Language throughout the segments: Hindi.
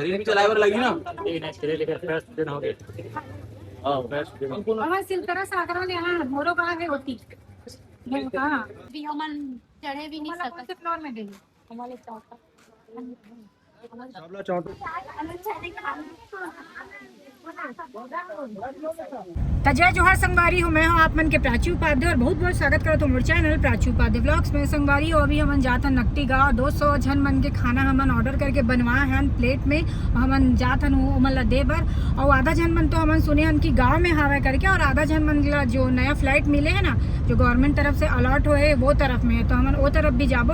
भी चलाए लगी ना सिलतरा सागरा ले मोरो कहाँ है होती कहाँ भी हम चढ़े भी नहीं सकते फ्लोर में गई हमारे चौथा जय जोहर संगवारी हो, मैं हूँ आप मन के प्राची उपाध्याय और बहुत बहुत स्वागत करो तुम चैनल प्राची उपाध्याय व्लॉग्स में। संगवारी हो अभी हमन जात हन नकटी गाँव 200 जन मन के खाना हमन ऑर्डर करके बनवाए हन प्लेट में हमन जात हन ओमन ला दे बर। और आधा जन मन तो हमन सुने हन कि गाँव में हावे करके और आधा जन मन ला जो नया फ्लाइट मिले है ना जो गवर्नमेंट तरफ से अलॉट हुए वो तरफ में है, तो हमन वो तरफ भी जाबो।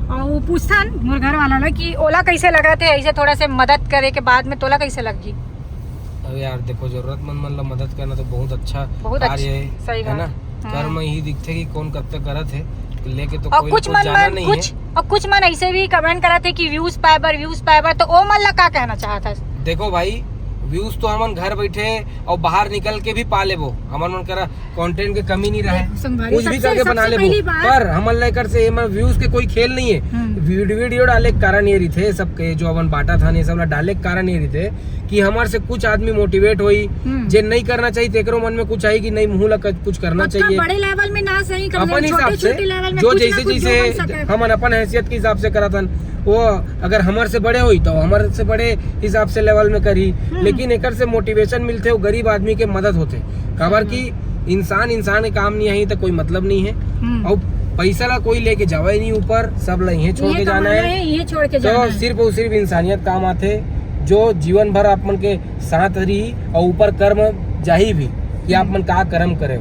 और वो पूछथन मोर घर वाला ला कि ओला कैसे लगा थे, ऐसे थोड़ा से मदद करे के बाद में तोला कैसे लग जी। अरे यार देखो, जरूरतमंद मन ला मदद करना तो बहुत अच्छा कार्य है ना। कर में ही दिखते कि कौन कब तक करत है लेके तो कोई कुछ जाना नहीं है। और कुछ मन ऐसे भी कमेंट करते कि व्यूज पाए तो ओ मन ला क्या कहना चाहता है। देखो भाई, व्यूज तो हमन घर बैठे और बाहर निकल के भी पा लेबो, हमन मन करा कंटेंट के कमी नहीं रहे, कुछ भी करके बना लेबो। पर हमन लेकर से व्यूज के कोई खेल नहीं है। वीडियो डाले के कारण ये रही सबके जो अपन बाटा था सब डाले के कारण ये रही कि हमारे से कुछ आदमी मोटिवेट हुई जे नहीं करना चाहिए तेकरो मन में कुछ आई कि नहीं मुँह लग कुछ करना चाहिए बड़े लेवल में ना सही अपन हिसाब से जो जैसे हमन अपन हैसियत के हिसाब से करा था वो अगर हमारे से बड़े हुई तो हमारे से बड़े हिसाब से लेवल में करी। लेकिन एक से मोटिवेशन मिलते वो गरीब आदमी के मदद होते खबर की इंसान के काम नहीं आई तो कोई मतलब नहीं है। और पैसा ला कोई लेके जावा ही नहीं ऊपर, सब ला यही छोड़ के जाना है। तो सिर्फ और सिर्फ इंसानियत काम आते जो जीवन भर आप मन के साथ रही और ऊपर कर्म जाही भी कि आप मन का कर्म करे।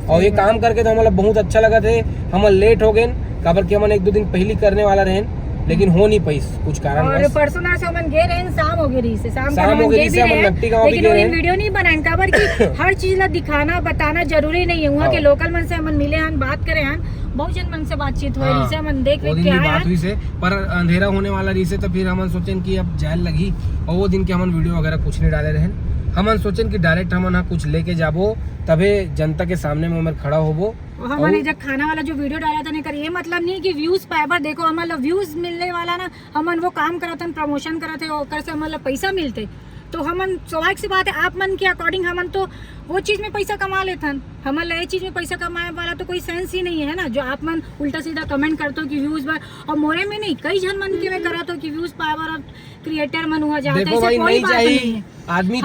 और ये काम करके तो हमारा बहुत अच्छा लगा थे। हम लेट हो गए खबर की हम 1-2 दिन पहले करने वाला रहे लेकिन हो नहीं पाई कुछ कारण। और परसों ना से हमन गए रहे शाम हो गई से हमन नकटी गांव भी गए वीडियो नहीं बनाए खबर की हर चीज ला दिखाना बताना जरूरी नहीं है। वहाँ के लोकल मन से हमन मिले हन बात करे हन बहुत जन मन से बातचीत हुई से हमन देख के आए से पर अंधेरा होने वाला रही से तो फिर हमन सोचें कि अब जाए लगी और वो दिन के हमन वीडियो वगैरह कुछ नहीं डाले रहे। हमन सोचें कि डायरेक्ट हमन कुछ लेके जाबो तबे जनता के सामने में हमें खड़ा होबो। हमने जब खाना वाला जो वीडियो डाला था नहीं कर ये मतलब नहीं कि व्यूज पाए देखो हमारा व्यूज मिलने वाला ना हमन वो काम करते प्रमोशन करते और से हमारा पैसा मिलते तो हमन स्वाभाविक सी बात है आप मन के अकॉर्डिंग हमन तो वो चीज में पैसा कमा लेते हैं। हमारे ये चीज में पैसा कमाने वाला तो कोई सेंस ही नहीं है ना जो आप मन उल्टा सीधा कमेंट करते हो कि व्यूज बार और मोरे में नहीं कई जन मन के में करा तो कि व्यूज पावर और क्रिएटर मन हुआ जाता है। देखो भाई नहीं चाहिए आदमी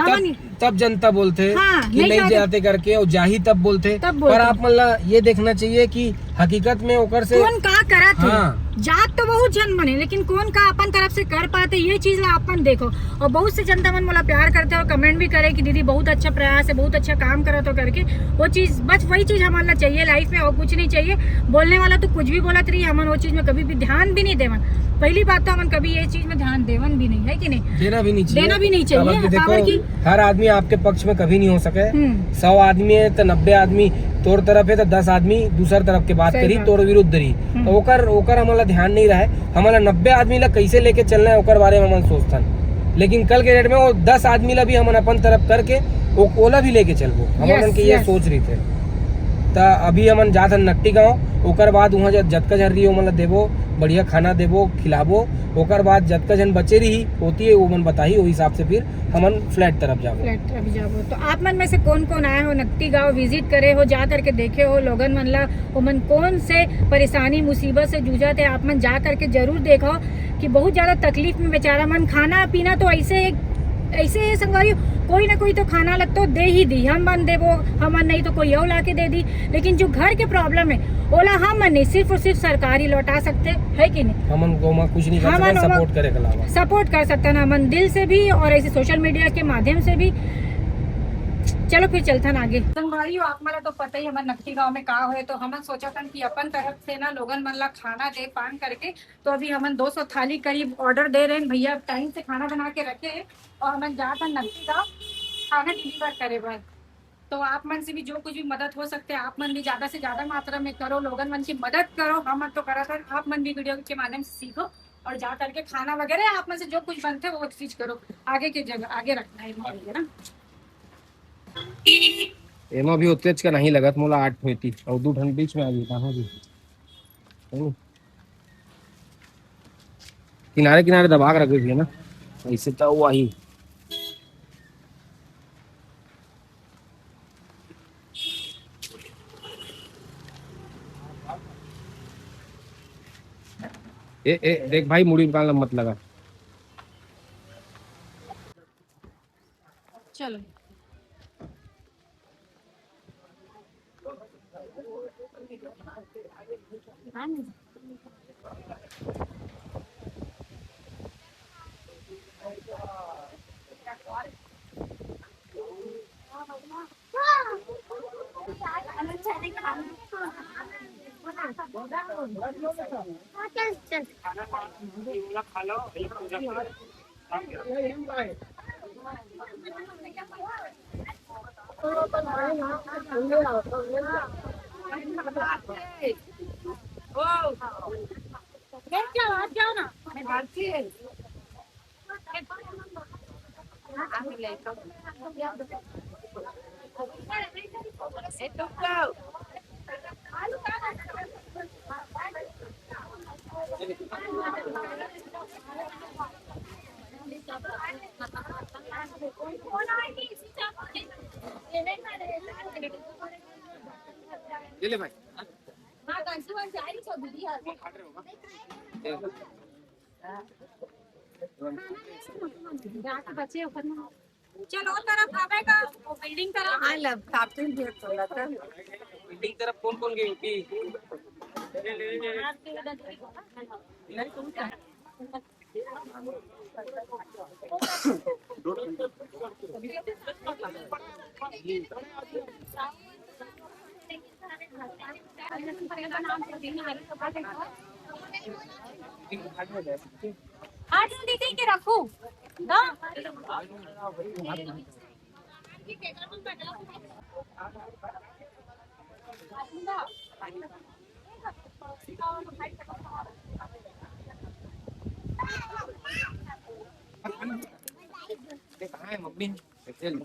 तब जनता बोलते कि नहीं जाते करके और जाही तब बोलते पर आप मतलब ये देखना चाहिए कि हकीकत में ओकर से कौन का करा थे जात तो बहुत जन बने लेकिन कौन का अपन तरफ से कर पाते ये चीज ला अपन देखो। और बहुत से जनता मन मोला प्यार करते और कमेंट भी करे कि दीदी बहुत अच्छा प्रयास है बहुत अच्छा काम करा तो करके वो चीज बस वही चीज हमारा चाहिए लाइफ में और कुछ नहीं चाहिए। बोलने वाला तो कुछ भी बोलत रही हमन वो चीज में कभी भी ध्यान भी नहीं देवन। पहली बात तो हमन कभी ये चीज में ध्यान देवन भी नहीं है कि नहीं देना भी नहीं चाहिए। देखो हर आदमी आपके पक्ष में कभी नहीं हो सके। 100 आदमी है तो 90 आदमी तोर तरफ है तो 10 आदमी दूसर तरफ के बात करी तोर विरुद्ध रही तो ओकर हमारा ध्यान नहीं रहे। हमारा 90 आदमी ला कैसे लेके चलना है ओकर बारे में हम सोचतन लेकिन कल के डेट में वो 10 आदमी ला भी हम अपन तरफ करके वो ओला भी लेके चलबो हम ये सोच रही थे। तो अभी हमन जात हन नकटी गाँव ओकर बाद वहाँ जतका जन रही मतलब देबो बढ़िया खाना देबो खिलाबो ओकर बाद जतका जन बचे रही होती है वो मन बताही वो हिसाब से फिर हमन फ्लैट तरफ जाबो। तो आप मन में से कौन आए हो नकटी गाँव विजिट करे हो जा करके देखे हो लोगन मन ला मन कौन से परेशानी मुसीबत से जूझा थे आप मन जा करके जरूर देखो कि बहुत ज्यादा तकलीफ में बेचारा मन खाना पीना तो ऐसे संगवारी कोई ना कोई तो खाना लग तो दे ही दी हम मन देवो हमन नहीं तो कोई और ला के दे दी लेकिन जो घर के प्रॉब्लम है ओला हम मन नहीं सिर्फ और सिर्फ सरकारी लौटा सकते है कि नहीं। हमन गोमा कुछ नहीं कर सकते सपोर्ट करे के अलावा सपोर्ट कर सकते ना मन दिल से भी और ऐसे सोशल मीडिया के माध्यम से भी। चलो फिर चलता ना आगे संगवारी आप मला तो पता ही हमारे नकटी गांव में का हुए तो हमन सोचा था कि अपन तरफ से ना लोगन मन ला खाना दे पान करके तो अभी हमन 200 थाली करीब ऑर्डर दे रहे हैं भैया टाइम से खाना बना के रखे हैं और हमन जाता नकटी गाँव खाना डिलीवर करे भाई। तो आप मन से भी जो कुछ भी मदद हो सकते हैं आप मन भी ज्यादा से ज्यादा मात्रा में करो लोगन मन की मदद करो हम तो करा कर आप मन भी वीडियो के माध्यम से सीखो और जा करके खाना वगैरह आप मन से जो कुछ बनते वो चीज करो आगे की जगह आगे रखना है ना। एमा भी उतने का नहीं लगत मोला 8 होती और 2 घंटे बीच में आ गई कहाँ भी किनारे दबा के रख दी है ना ऐसे तो हुआ ही। ए देख भाई, मुड़ी निकालना मत लगा। चलो जाओ ना। ले ले भाई। चलो तरफ आवेगा बिल्डिंग तरफ। हाँ लब काफी देर तो लगा। बिल्डिंग तरफ कौन कौन गई थी? आज दीदी के रखू ना। कहाँ है मम्मी? चल।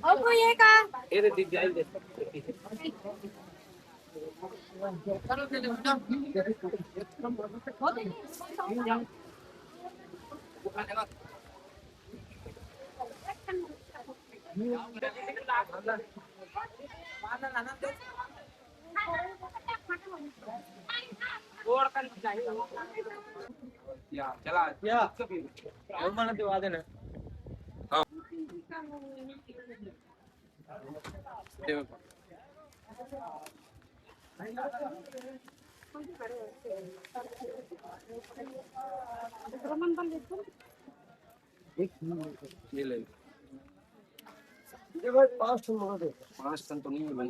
और कोई है का? ये दिख जाएगी। चला मला ते वादे ना। ये ले ये भाई 5 टन मंगा दे। 5 टन तो नहीं है भाई,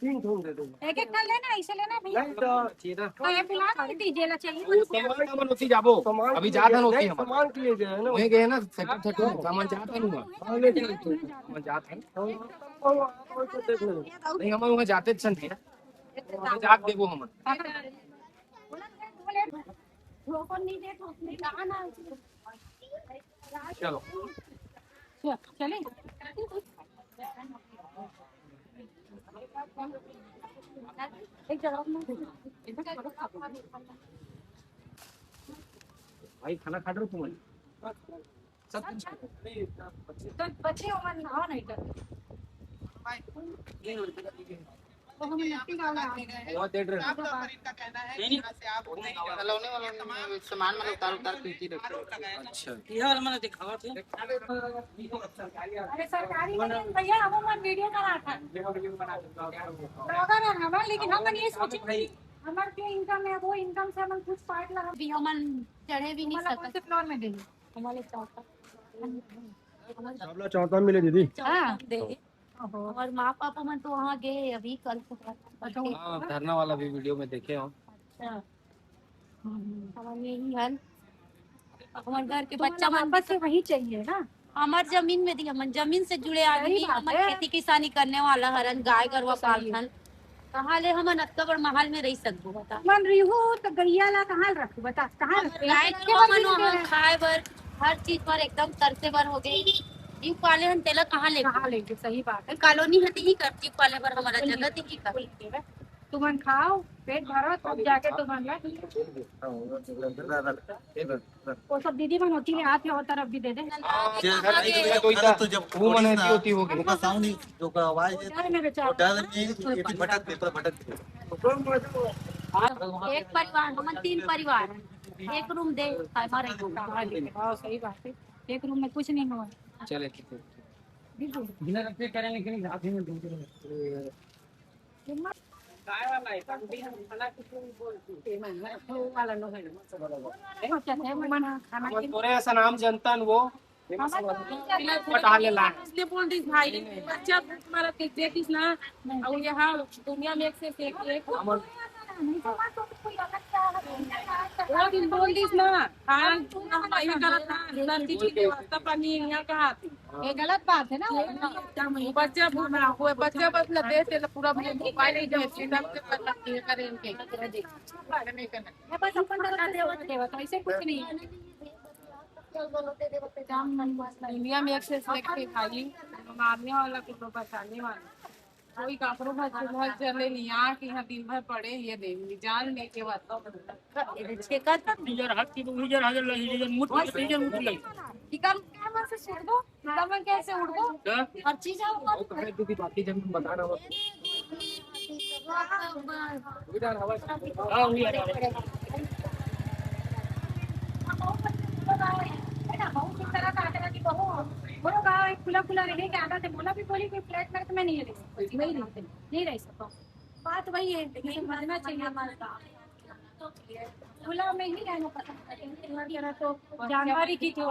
3 टन दे दो। एक एक कर लेना, ऐसे लेना भैया। नहीं तो चीरा तो ये फिलहाल नहीं दीजिए ला चाहिए। सामान सामान होती जाबो अभी जात हन होती हम सामान के लिए गए ना वहीं गए ना सेकंड थर्ड सामान जात हन हुआ सामान जात हन नहीं हम वहां जाते छन भैया वहां जात देबो हम चलो चले एक जगह भाई खाना खा रहे हो तुम सब कुछ तो बच्चे उमर हाँ नहीं कर तो हमें नक्की गाँव वो देख रहे हैं। सामान मतलब उतार उतार के ही रखते अच्छा यार मैंने दिखावा थे अरे सरकारी में भैया हम वीडियो बना था ब्लॉगर है हमारा, लेकिन हम ये सोचे हमारे जो इनकम है वो इनकम से हम कुछ पार्ट लगा भी हमन चढ़े भी नहीं मतलब सकते कौन से फ्लोर में देंगे हमारे चौथा चौथा मिले दीदी। हाँ दे और माँ पापा मन तो वहाँ गए अभी कल को हाँ धरना वाला भी वीडियो में देखे हो। अच्छा हमारे यही हाल हमारे घर के बच्चा बच्चा मन बस से वही चाहिए ना। हमार जमीन में दी हमन जमीन से जुड़े आदमी सही बात हमन है। खेती किसानी करने वाला हरन गाय गरवा सही है। पालथन कहाँ ले हमन अत्ता बड़ महल में रह सकबो बता मन रिहू तो गैया ला कहाँ रख बता कहाँ रखे गाय गरवा मन वहाँ खाए बर हर चीज पर एकदम तरसे बर हो गई जीव पाले हम तेला कहाँ ले कहाँ लेंगे, सही बात है। कॉलोनी हती ही कर जीव पाले बर हमारा जगह दी ही कर तुमन खाओ पेट भरो तब जाके तुमन ला वो सब दीदी मन होती है हाथ में और तरफ भी दे दे तो जब वो मन ऐसी होती होगी। उनका साउंड जो का आवाज है डर में बेचारा डर में ये भटक देता भटक देता एक परिवार हमन 3 परिवार एक रूम दे हमारे हाँ सही बात है। एक रूम में कुछ नहीं हुआ चले बिना रखते करेंगे कि नहीं हाथ में दूध काय वाला है तब भी हम खाना कुछ नहीं बोलते वो वाला नो है मन खाना हम तोरे ऐसा नाम जनता वो पटा ले ला इसलिए बोल रही भाई बच्चा तुम्हारा देखिस ना और यहाँ दुनिया में एक से एक वो दिन बोल दीस ना हाँ ये गलत ना लड़की की व्यवस्था पानी यहाँ कहा थी ये गलत बात है ना। बच्चा वो बच्चा बस लदे से पूरा मोबाइल ही दे सब के पता नहीं करे इनके नहीं करना ये बस अपन बता देवा तो ऐसे कुछ नहीं है। दुनिया में एक से एक भाई मारने वाला कुछ बचाने वाला कोई कापड़ों भर चुनवा चले नहीं यहाँ की यहाँ दिन भर पड़े ये देंगी जान ले के बताओ निकल कैमरा से छोड़ दो निकल कैसे उड़ दो हर चीज है दीदी बाकी जब बता रहा हूँ बोलो गाँव एक खुला खुला रहने के आदत है। मोला भी बोली कोई फ्लैट में तो मैं नहीं रह सकती नहीं रह सकता बात वही है लेकिन समझना चाहिए हमारा खुला में ही रहना पसंद करेंगे तो जानवर की तो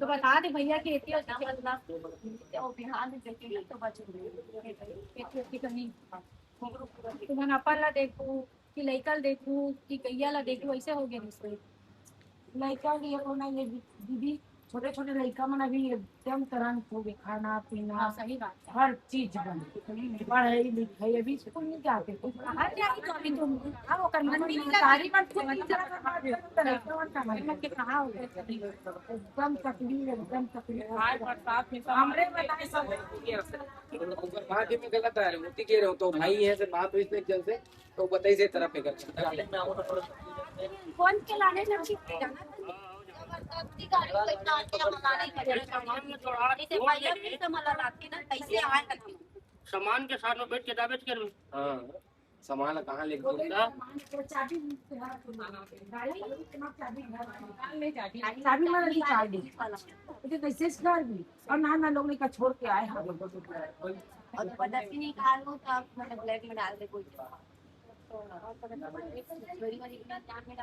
तो बता दे भैया कि बिहार में तो बचे कहीं तुम्हें अपन ला देखू कि लड़का देखू कि गैया ला देखू ऐसे हो गया नहीं लड़का लिए को ना ये दीदी छोटे छोटे लड़का मन अभी एकदम तरह हो गए खाना पीना सही बात है हर चीज बंद पढ़ाई लिखाई अभी स्कूल नहीं जाते कहाँ जाए तो अभी तुम हाँ वो करना नहीं सारी बात कहाँ हो गए एकदम तकलीफ हमरे बताए सब भाग्य में गलत आ रहे होती कह रहे हो तो भाई है से बात हुई इतने जल से तो बताइए से तरफ पे कर कौन के लाने लगी सामान के साथ में बैठ के दावेज कर हाँ सामान कहाँ लेके घूमता चाबी मार दी चाबी तो कैसे घर भी और ना लोग ने का छोड़ के आए हैं और पदार्थी निकाल लो तो आप मतलब ब्लैक में डाल दे कोई बड़ी वाली जान में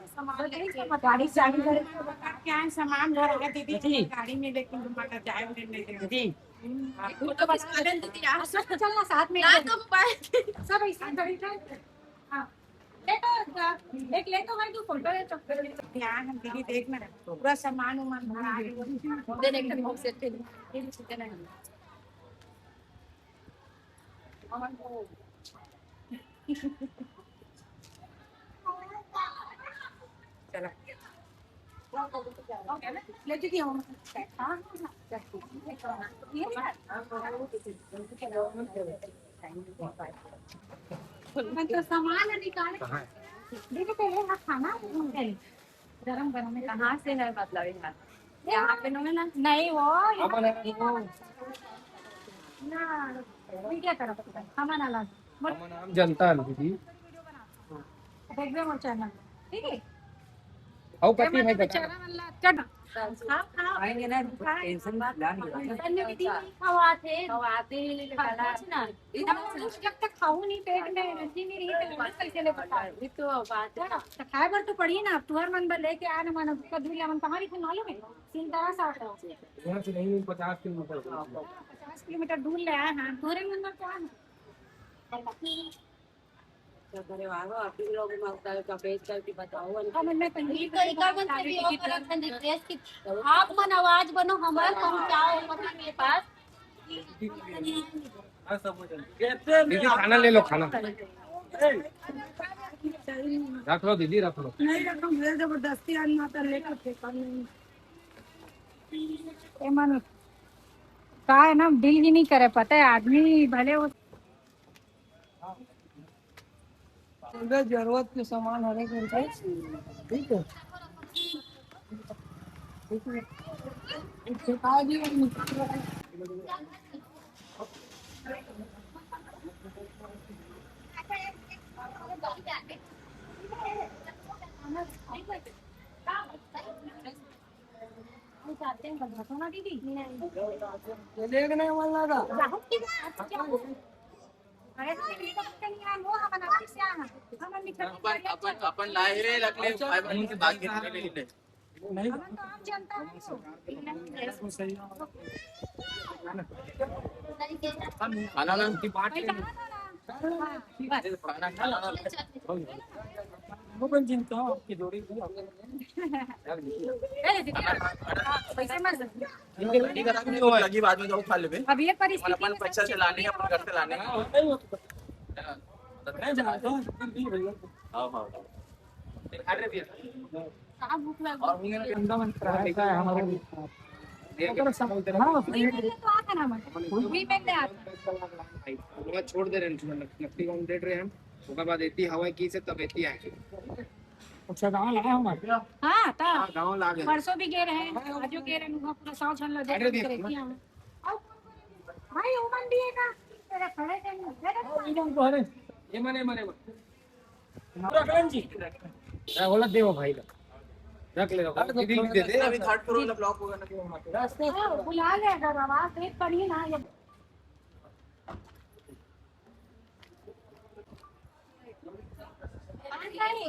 सामान लगे पर गाड़ी चाबी क्या है सामान भरेगा दीदी गाड़ी में लेकिन तुम्हारा चाय दीदी चलना साथ में ना तो मोबाइल सब ऐसा गाड़ी हाँ एक ले तो भाई तू फोटो ले तो ध्यान दीदी देखना पूरा सामान उमान भरा दे दे एक बॉक्स सेट दे ये चिकन है चला ले दीदी हम हां मैं तो सामान निकाल देखो पहले ना खाना गरम गरम में कहां से है मतलब यहाँ पे ना नहीं वो ना क्या करो खाना ना ला नाम जनता है दीदी देख दे मोर चैनल ठीक है हाउ कति है बता चला वाला चल हां आएंगे ना टेंशन मत लेना अन्य विधि खवाते खाना ना इधर जब तक खाऊं नहीं पेट में एनर्जी नहीं रही तो कैसे ले बता ये तो बात है तो खाए बर तो पड़ी ना तुहर मन बर लेके आ ना मन कदू ले मन कहां लिखे मालूम है सीधा 60 यहाँ से नहीं 50 किलोमीटर 50 किलोमीटर दूर ले आए हैं तोरे मन में क्या है क्या करे वालो आप भी लोग मत का पेज करके बताओ हम में ये तरीका बन से भी ऑपरेशन रिक्वेस्ट की आप मन आवाज बनो हमारे पहुंचाओ मतलब मेरे पास दीदी खाना ले लो खाना रख लो दीदी रख लो नहीं रखो मुझे जबरदस्ती आना तो लेकर फेंका नहीं ए मन का है ना दिल ही नहीं करे पता है आदमी भले वो जरूरत के सामान हर एक ठीक है देखने वाला था अपन लाए रे रखले फाइबर की बात करने नहीं खाना ना की बात खाना खाना वो बन चिंता आपकी जोड़ी पैसे मत ठीक है नहीं हो लगी बाद में जाओ खा लेबे अब ये परिस्थिति अपन पैसा से लाने अपन घर से लाने हां हां कहाँ भूख लगी और होंगे ना अंदर मन रहता है हमारे छोड़ दे रहे हैं नकली कौन दे रहे हैं उसके बाद एती हवा की से तब एती आएगी अच्छा गांव लाए हमारे हाँ ता गांव ला गए परसों भी गए रहे आज गए रहे उनका पूरा साल छन लगे अरे देख, भाई उमन भी है का तेरा खड़े थे ये मने मने पूरा कलन जी मैं बोला देवो भाई का रख ले दीदी दे दे अभी थर्ड फ्लोर का ब्लॉक होगा ना कि वहां पे रास्ते बुला ले अगर आवाज देख पड़ी ना ये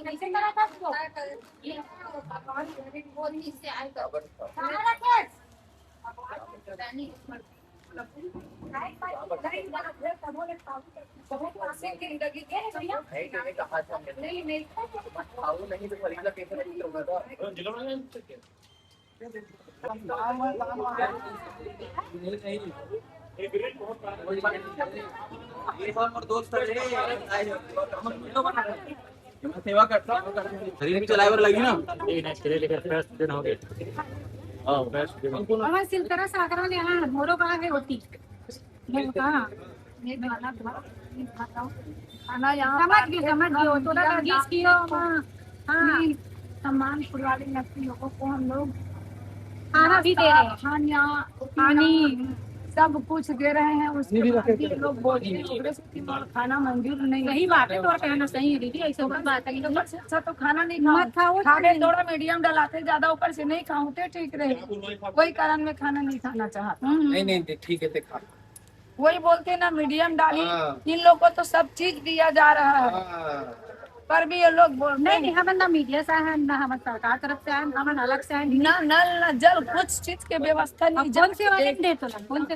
कैसे करा था उसको ये वो नीचे आएगा कहां रखे नहीं तो खरीदा कैसे होगा ये और दोस्त सेवा करता शरीर में चलाए लगी ना दिन हो गए हमारे सिलतरा सागरा ने यहाँ मोरो कहाँ है होती मैं कहाँ मैं खाना यहाँ समझ गई थोड़ा लगी कियो हाँ सामान पुरवाली लगती लोगों को हम लोग खाना भी दे रहे हैं खाना पानी सब कुछ दे रहे हैं उसके बाद भी लोग बोलते हैं खाना मंजूर नहीं सही बात है तो कहना सही है दीदी ऐसा बात है अच्छा तो खाना नहीं खाते थोड़ा मीडियम डलाते ज्यादा ऊपर से नहीं खाते ठीक रहे कोई कारण में खाना नहीं खाना चाहता नहीं ठीक है देखा वही बोलते ना मीडियम डाली इन लोग को तो सब चीज दिया जा रहा है पर भी ये लोग बोल नहीं हम ना मीडिया से है ना हम सरकार तरफ से है हम अलग से है ना नल ना जल कुछ चीज के व्यवस्था नहीं जल से वाले दे तो कौन से